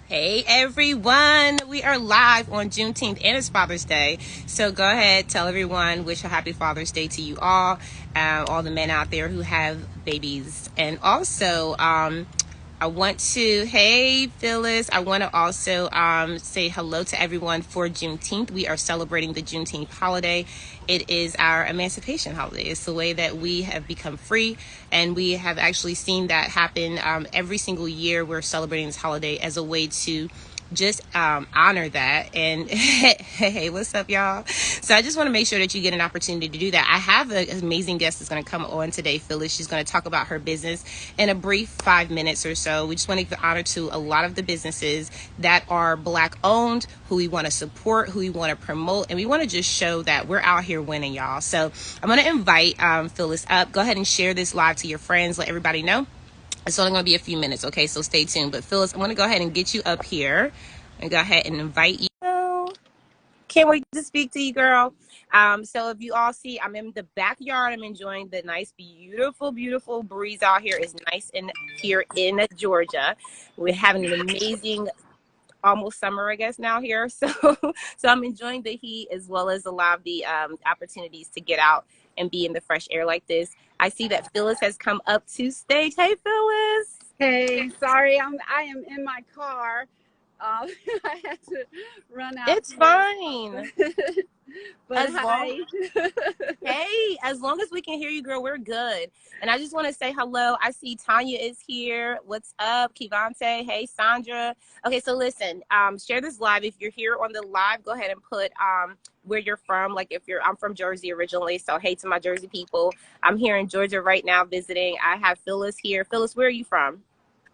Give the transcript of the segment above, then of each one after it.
Hey everyone, we are live on Juneteenth and it's Father's Day. So go ahead, tell everyone, wish a happy Father's Day to you all the men out there who have babies. And also, I want to, hey Phyllis, I want to also say hello to everyone for Juneteenth. We are celebrating the Juneteenth holiday. It is our emancipation holiday. It's the way that we have become free, and we have actually seen that happen every single year. We're celebrating this holiday as a way to just honor that. And hey, what's up, y'all? So I just want to make sure that you get an opportunity to do that. I have an amazing guest that's going to come on today, Phyllis. She's going to talk about her business in a brief 5 minutes or so. We just want to give honor to a lot of the businesses that are Black owned, who we want to support, who we want to promote, and we want to just show that we're out here winning, y'all. So I'm going to invite Phyllis up. Go ahead and share this live to your friends. Let everybody know. It's only going to be a few minutes, okay? So stay tuned. But Phyllis, I'm going to go ahead and get you up here and go ahead and invite you. Can't wait to speak to you, girl. So if you all see, I'm in the backyard. I'm enjoying the nice, beautiful, beautiful breeze out here. It's nice in here in Georgia. We're having an amazing almost summer, I guess, now here. So I'm enjoying the heat as well as a lot of the opportunities to get out and be in the fresh air like this. I see that Phyllis has come up to stage. Hey, Phyllis. Hey, sorry, I am in my car. I had to run out. It's fine. But As hi. long Hey, as long as we can hear you, girl, we're good. And I just want to say hello. I see Tanya is here. What's up, Kivante? Hey, Sandra. Okay, so listen, share this live. If you're here on the live, go ahead and put where you're from. Like I'm from Jersey originally, so hey to my Jersey people. I'm here in Georgia right now visiting. I have Phyllis here. Phyllis, where are you from?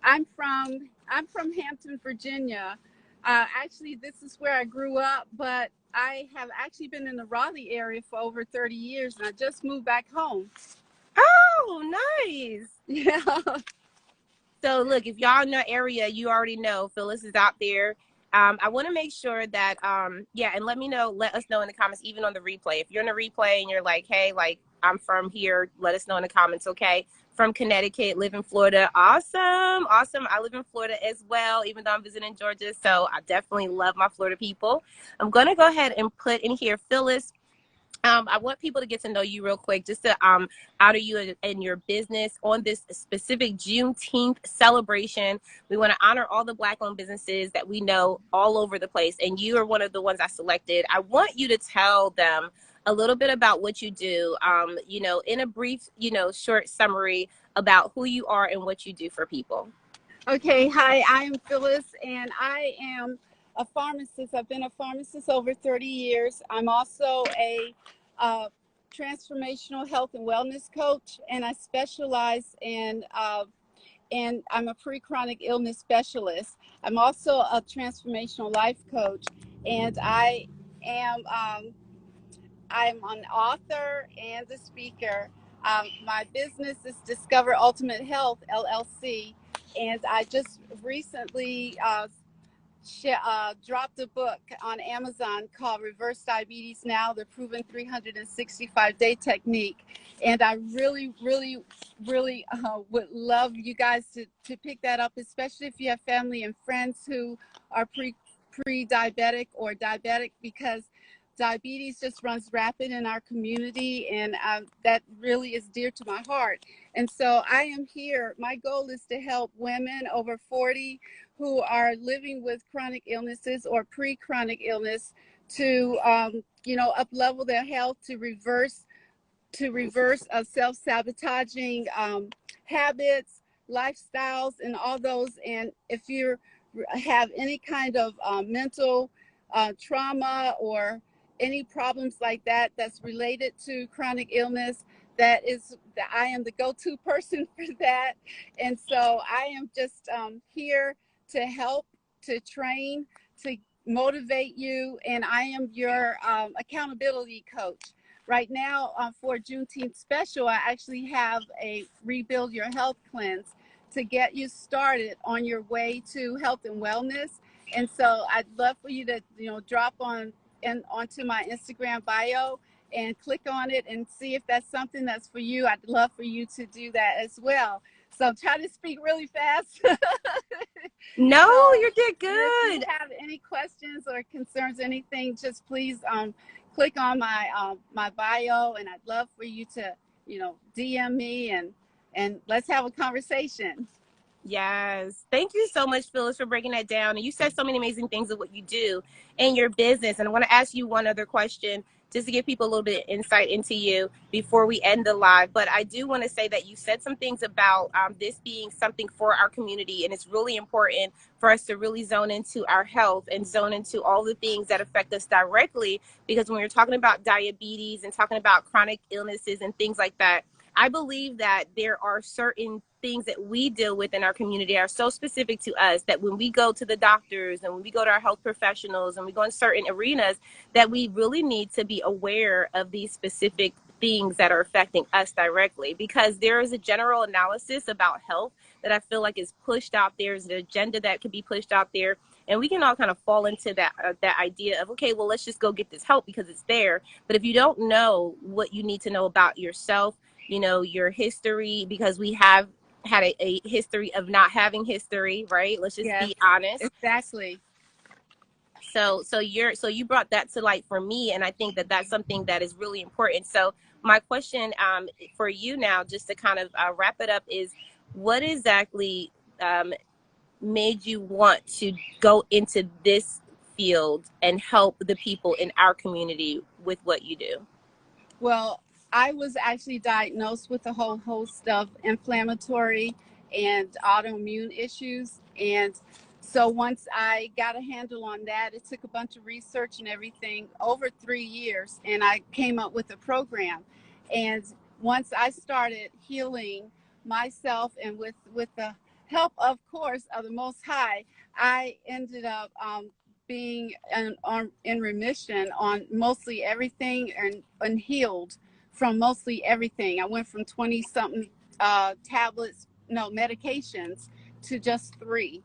I'm from Hampton, Virginia. Actually, this is where I grew up, but I have actually been in the Raleigh area for over 30 years, and I just moved back home. Oh, nice. Yeah. So look, if y'all in the area, you already know Phyllis is out there. I want to make sure that yeah, and let us know in the comments, even on the replay. If you're in the replay and you're like, hey, like I'm from here, let us know in the comments, okay? From Connecticut, live in Florida. Awesome, awesome. I live in Florida as well, even though I'm visiting Georgia. So I definitely love my Florida people. I'm gonna go ahead and put in here, Phyllis. I want people to get to know you real quick, just to honor you and your business on this specific Juneteenth celebration. We want to honor all the Black-owned businesses that we know all over the place, and you are one of the ones I selected. I want you to tell them a little bit about what you do, in a brief, short summary about who you are and what you do for people. Okay, hi, I am Phyllis, and I am a pharmacist. I've been a pharmacist over 30 years. I'm also a transformational health and wellness coach, and I specialize in, and I'm a pre-chronic illness specialist. I'm also a transformational life coach, and am I'm an author and a speaker. My business is Discover Ultimate Health LLC, and I just recently dropped a book on Amazon called Reverse Diabetes Now, the Proven 365-Day Technique. And I really, really, really would love you guys to pick that up, especially if you have family and friends who are pre-diabetic or diabetic, because diabetes just runs rapid in our community, and that really is dear to my heart. And so I am here. My goal is to help women over 40 who are living with chronic illnesses or pre-chronic illness to, up-level their health, to reverse self-sabotaging habits, lifestyles, and all those. And if you have any kind of mental trauma or any problems like that that's related to chronic illness, that I am the go-to person for that. And so I am just here to help, to train, to motivate you, and I am your accountability coach. Right now, for Juneteenth special, I actually have a Rebuild Your Health Cleanse to get you started on your way to health and wellness. And so I'd love for you to, drop onto my Instagram bio and click on it and see if that's something that's for you. I'd love for you to do that as well. So try to speak really fast. No, So you did if you good. have any questions or concerns, anything, just please click on my bio, and I'd love for you to DM me and let's have a conversation. Yes. Thank you so much, Phyllis, for breaking that down. And you said so many amazing things of what you do in your business. And I want to ask you one other question just to give people a little bit of insight into you before we end the live. But I do want to say that you said some things about this being something for our community. And it's really important for us to really zone into our health and zone into all the things that affect us directly. Because when you're talking about diabetes and talking about chronic illnesses and things like that, I believe that there are certain things that we deal with in our community are so specific to us that when we go to the doctors and when we go to our health professionals and we go in certain arenas, that we really need to be aware of these specific things that are affecting us directly, because there is a general analysis about health that I feel like is pushed out there. There's an agenda that could be pushed out there, and we can all kind of fall into that idea of, okay, well, let's just go get this help because it's there. But if you don't know what you need to know about yourself, your history, because we have had a history of not having history, right? Let's just Yes, be honest. exactly. So you brought that to light for me, and I think that that's something that is really important. So my question for you now, just to kind of wrap it up, is what exactly made you want to go into this field and help the people in our community with what you do? Well, I was actually diagnosed with a whole host of inflammatory and autoimmune issues. And so once I got a handle on that, it took a bunch of research and everything over 3 years. And I came up with a program. And once I started healing myself and with the help, of course, of the Most High, I ended up being in remission on mostly everything and healed from mostly everything. I went from 20 something tablets, no medications, to just 3.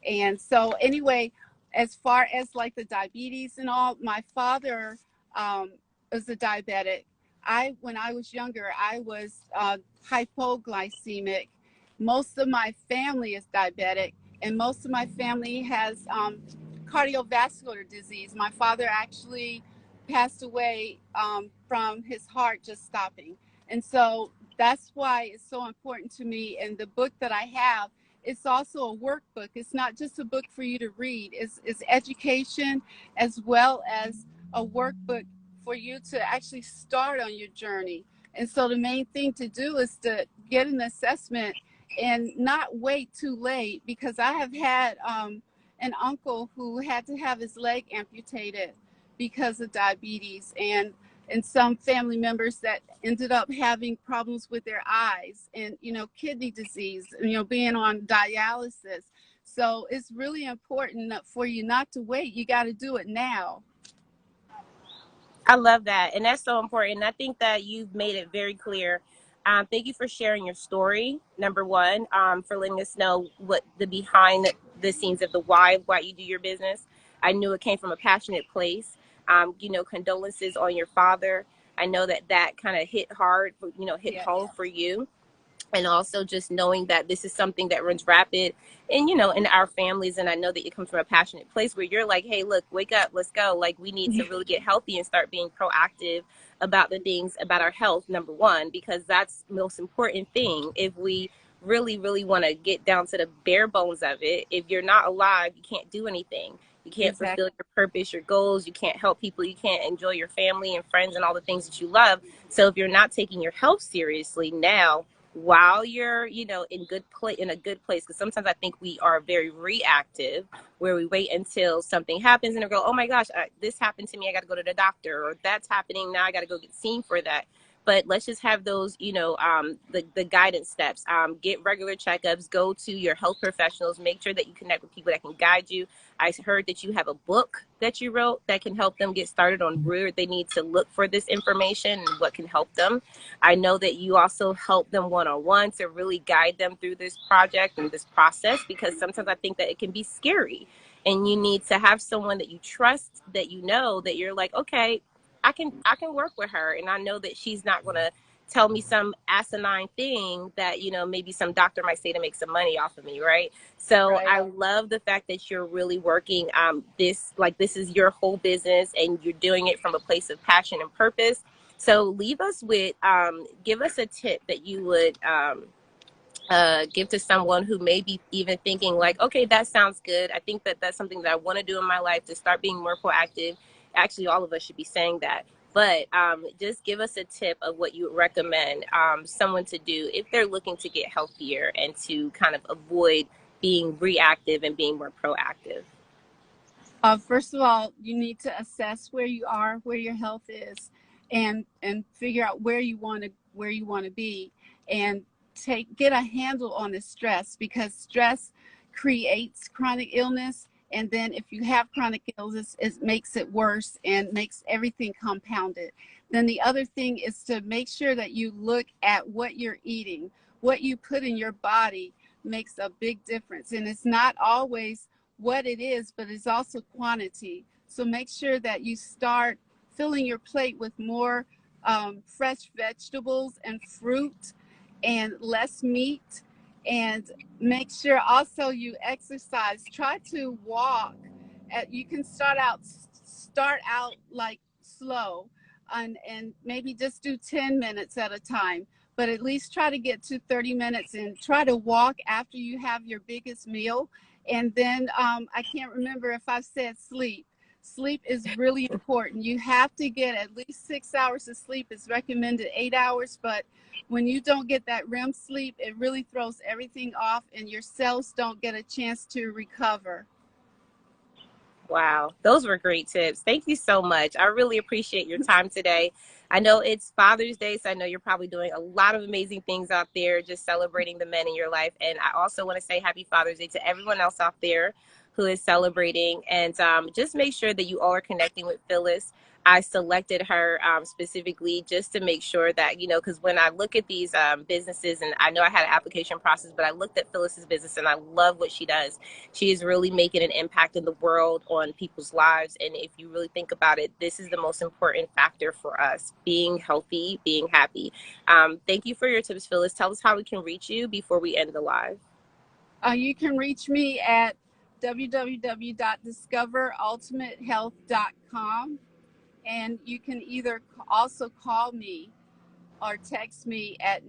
And so anyway, as far as like the diabetes and all, my father was a diabetic. When I was younger, I was hypoglycemic. Most of my family is diabetic, and most of my family has cardiovascular disease. My father actually passed away from his heart just stopping. And so that's why it's so important to me. And the book that I have, it's also a workbook. It's not just a book for you to read. It's education as well as a workbook for you to actually start on your journey. And so the main thing to do is to get an assessment and not wait too late, because I have had an uncle who had to have his leg amputated because of diabetes, and some family members that ended up having problems with their eyes, and kidney disease, being on dialysis. So it's really important for you not to wait. You got to do it now. I love that. And that's so important. I think that you've made it very clear. Thank you for sharing your story, number one, for letting us know what the behind the scenes of the why you do your business. I knew it came from a passionate place. Condolences on your father. I know that kind of hit hard, hit Yes, home for you, and also just knowing that this is something that runs rapid and in our families. And I know that you come from a passionate place where you're like, hey, look, wake up, let's go, like we need to really get healthy and start being proactive about the things about our health, number one, because that's the most important thing. If we really want to get down to the bare bones of it, if you're not alive, you can't do anything. You can't exactly. fulfill your purpose, your goals. You can't help people. You can't enjoy your family and friends and all the things that you love. So if you're not taking your health seriously now, while you're in a good place, because sometimes I think we are very reactive, where we wait until something happens and we go, oh my gosh, this happened to me, I got to go to the doctor, or that's happening now, I got to go get seen for that. But let's just have those, the guidance steps. Get regular checkups, go to your health professionals, make sure that you connect with people that can guide you. I heard that you have a book that you wrote that can help them get started on where they need to look for this information and what can help them. I know that you also help them one-on-one to really guide them through this project and this process, because sometimes I think that it can be scary, and you need to have someone that you trust, that that you're like, okay, I can work with her, and I know that she's not going to tell me some asinine thing that, you know, maybe some doctor might say to make some money off of me, right? So Right. I love the fact that you're really working this, like, this is your whole business and you're doing it from a place of passion and purpose. So leave us with, give us a tip that you would give to someone who may be even thinking like, okay, that sounds good. I think that that's something that I want to do in my life, to start being more proactive. Actually, all of us should be saying that. But just give us a tip of what you would recommend someone to do if they're looking to get healthier and to kind of avoid being reactive and being more proactive. First of all, you need to assess where you are, where your health is, and figure out where you want to be, and get a handle on the stress, because stress creates chronic illness. And then if you have chronic illness, it makes it worse and makes everything compounded. Then the other thing is to make sure that you look at what you're eating. What you put in your body makes a big difference. And it's not always what it is, but it's also quantity. So make sure that you start filling your plate with more fresh vegetables and fruit and less meat. And make sure also you exercise. Try to walk. You can start out like slow, and maybe just do 10 minutes at a time, but at least try to get to 30 minutes, and try to walk after you have your biggest meal. And then I can't remember if I've said sleep. Sleep is really important. You have to get at least 6 hours of sleep. It's recommended 8 hours, but when you don't get that REM sleep, it really throws everything off and your cells don't get a chance to recover. Wow, those were great tips. Thank you so much. I really appreciate your time today. I know it's Father's Day, so I know you're probably doing a lot of amazing things out there, just celebrating the men in your life. And I also want to say happy Father's Day to everyone else out there who is celebrating. And just make sure that you all are connecting with Phyllis. I selected her specifically just to make sure that, you know, because when I look at these businesses, and I know I had an application process, but I looked at Phyllis's business and I love what she does. She is really making an impact in the world on people's lives. And if you really think about it, this is the most important factor for us: being healthy, being happy. Thank you for your tips, Phyllis. Tell us how we can reach you before we end the live. You can reach me at www.discoverultimatehealth.com. And you can either also call me or text me at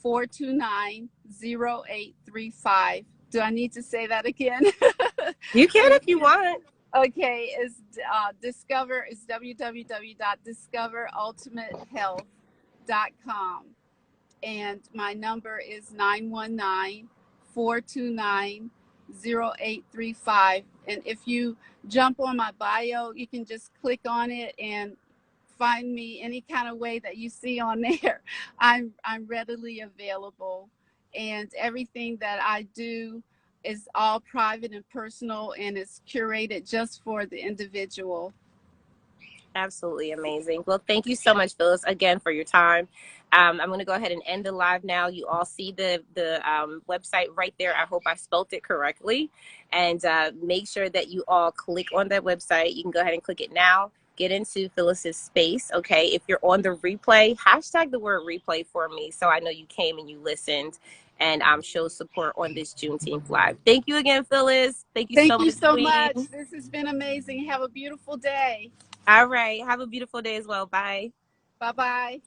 919-429-0835. Do I need to say that again? You can if you want. Okay, is Discover is www.discoverultimatehealth.com. And my number is 919-429-0835. And if you jump on my bio, you can just click on it and find me any kind of way that you see on there. I'm readily available, and everything that I do is all private and personal, and it's curated just for the individual. Absolutely amazing. Well, thank you so much, Phyllis, again for your time. I'm going to go ahead and end the live now. You all see the website right there. I hope I spelt it correctly. And make sure that you all click on that website. You can go ahead and click it now. Get into Phyllis's space, okay? If you're on the replay, hashtag the word replay for me so I know you came and you listened, and show support on this Juneteenth live. Thank you again, Phyllis. Thank you so Thank you much, so Queen. much. This has been amazing. Have a beautiful day. All right. Have a beautiful day as well. Bye. Bye-bye.